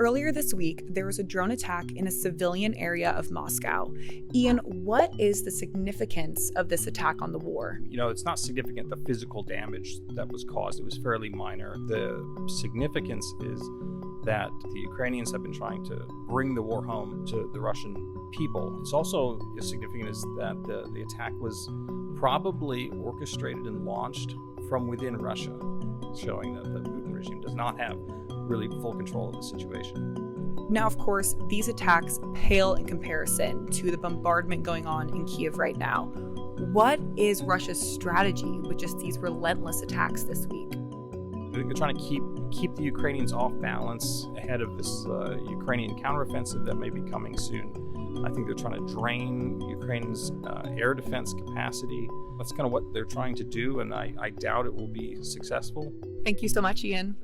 Earlier this week, there was a drone attack in a civilian area of Moscow. Ian, what is the significance of this attack on the war? It's not significant, the physical damage that was caused. It was fairly minor. The significance is that the Ukrainians have been trying to bring the war home to the Russian people. It's also significant is that the attack was probably orchestrated and launched from within Russia, showing that the Putin regime does not have really full control of the situation. Now, of course, these attacks pale in comparison to the bombardment going on in Kyiv right now. What is Russia's strategy with just these relentless attacks this week? I think they're trying to keep the Ukrainians off balance ahead of this Ukrainian counteroffensive that may be coming soon. I think they're trying to drain Ukraine's air defense capacity. That's kind of what they're trying to do, and I doubt it will be successful. Thank you so much, Ian.